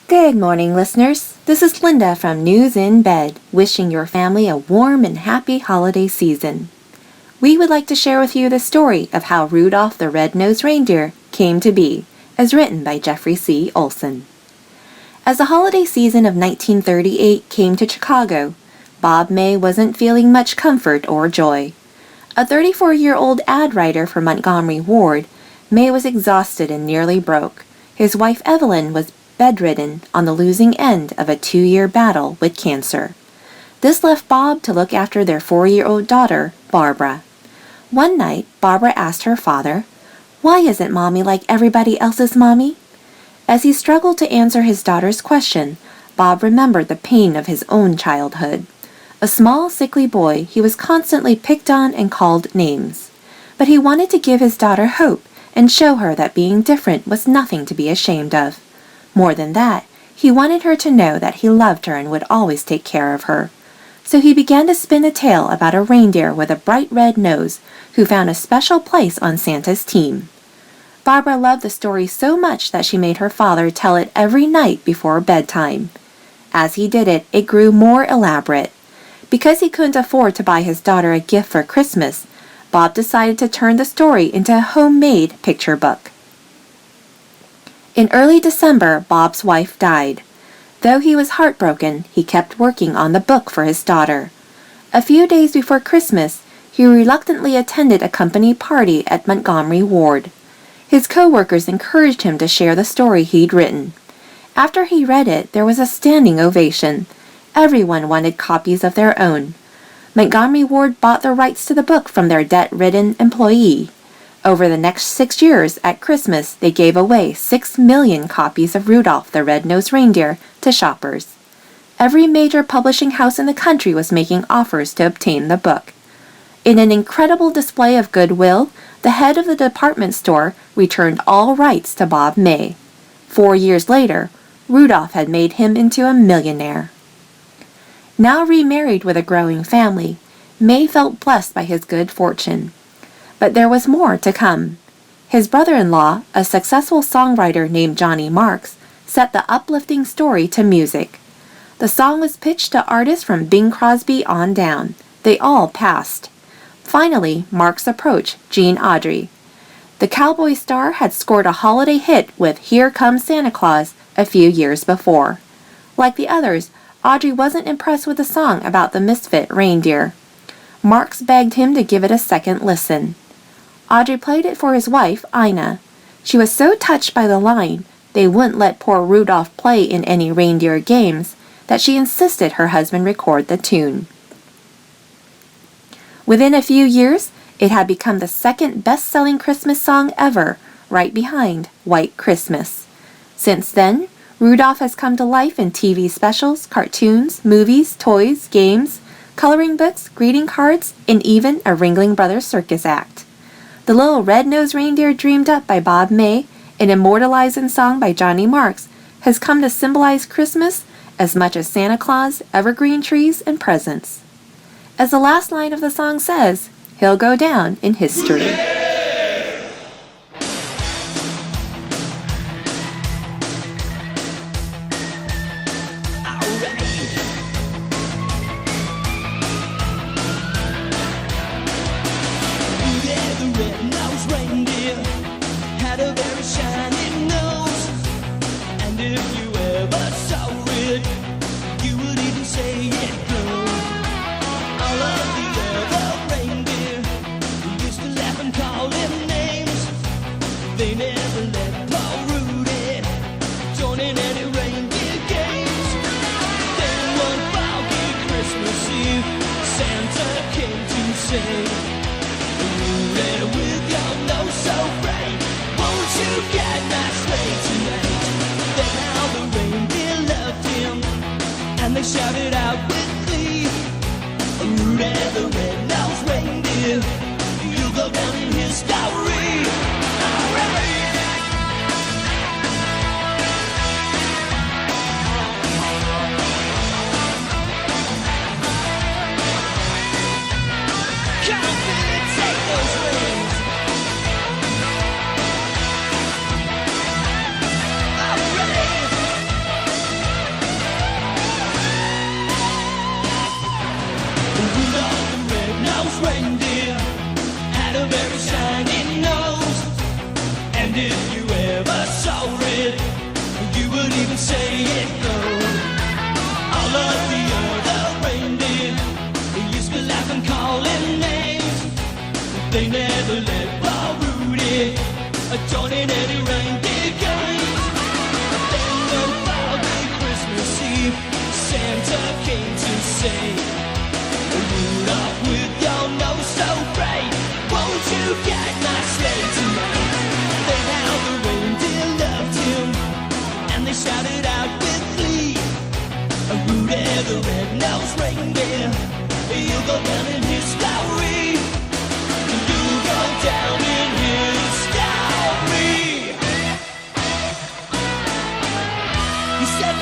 Good morning, listeners. This is Linda from News in Bed, wishing your family a warm and happy holiday season. We would like to share with you the story of how Rudolph the Red-Nosed Reindeer came to be, as written by Jeffery C. Olsen. As the holiday season of 1938 came to Chicago, Bob May wasn't feeling much comfort or joy. A 34-year-old ad writer for Montgomery Ward, May was exhausted and nearly broke. His wife Evelyn was bedridden on the losing end of a 2-year battle with cancer. This left Bob to look after their 4-year-old daughter, Barbara. One night, Barbara asked her father, "Why isn't Mommy like everybody else's Mommy?" As he struggled to answer his daughter's question, Bob remembered the pain of his own childhood. A small, sickly boy, he was constantly picked on and called names. But he wanted to give his daughter hope and show her that being different was nothing to be ashamed of. More than that, he wanted her to know that he loved her and would always take care of her. So he began to spin a tale about a reindeer with a bright red nose who found a special place on Santa's team. Barbara loved the story so much that she made her father tell it every night before bedtime. As he did it, it grew more elaborate. Because he couldn't afford to buy his daughter a gift for Christmas, Bob decided to turn the story into a homemade picture book. In early December, Bob's wife died. Though he was heartbroken, he kept working on the book for his daughter. A few days before Christmas, he reluctantly attended a company party at Montgomery Ward. His co-workers encouraged him to share the story he'd written. After he read it, there was a standing ovation. Everyone wanted copies of their own. Montgomery Ward bought the rights to the book from their debt-ridden employee. Over the next 6 years, at Christmas, they gave away 6 million copies of Rudolph the Red-Nosed Reindeer to shoppers. Every major publishing house in the country was making offers to obtain the book. In an incredible display of goodwill, the head of the department store returned all rights to Bob May. 4 years later, Rudolph had made him into a millionaire. Now remarried with a growing family, May felt blessed by his good fortune. But there was more to come. His brother-in-law, a successful songwriter named Johnny Marks, set the uplifting story to music. The song was pitched to artists from Bing Crosby on down. They all passed. Finally, Marks approached Gene Autry. The cowboy star had scored a holiday hit with "Here Comes Santa Claus" a few years before. Like the others, Autry wasn't impressed with the song about the misfit reindeer. Marks begged him to give it a second listen. Autry played it for his wife, Ina. She was so touched by the line, "They wouldn't let poor Rudolph play in any reindeer games," that she insisted her husband record the tune. Within a few years, it had become the second best-selling Christmas song ever, right behind White Christmas. Since then, Rudolph has come to life in TV specials, cartoons, movies, toys, games, coloring books, greeting cards, and even a Ringling Brothers circus act. The little red-nosed reindeer dreamed up by Bob May and immortalized in song by Johnny Marks has come to symbolize Christmas as much as Santa Claus, evergreen trees, and presents. As the last line of the song says, he'll go down in history. Rudolph the Red-Nosed Reindeer had a very shiny nose, and if you ever saw it, you would even say it glowed. All of the other reindeer used to laugh and call him names. They never let poor Rudy join in any reindeer games. Then one foggy Christmas Eve, Santa came to say, with your nose so bright, won't you get my sleigh tonight? Then how joining any reindeer games. Then on Friday, Christmas Eve, Santa came to say, Rudolph, with your nose so bright, won't you guide my sleigh tonight? Then how the reindeer loved him, and they shouted out with glee, Rudolph the Red-Nosed Reindeer, you'll go down in history. You'll go down in history. He said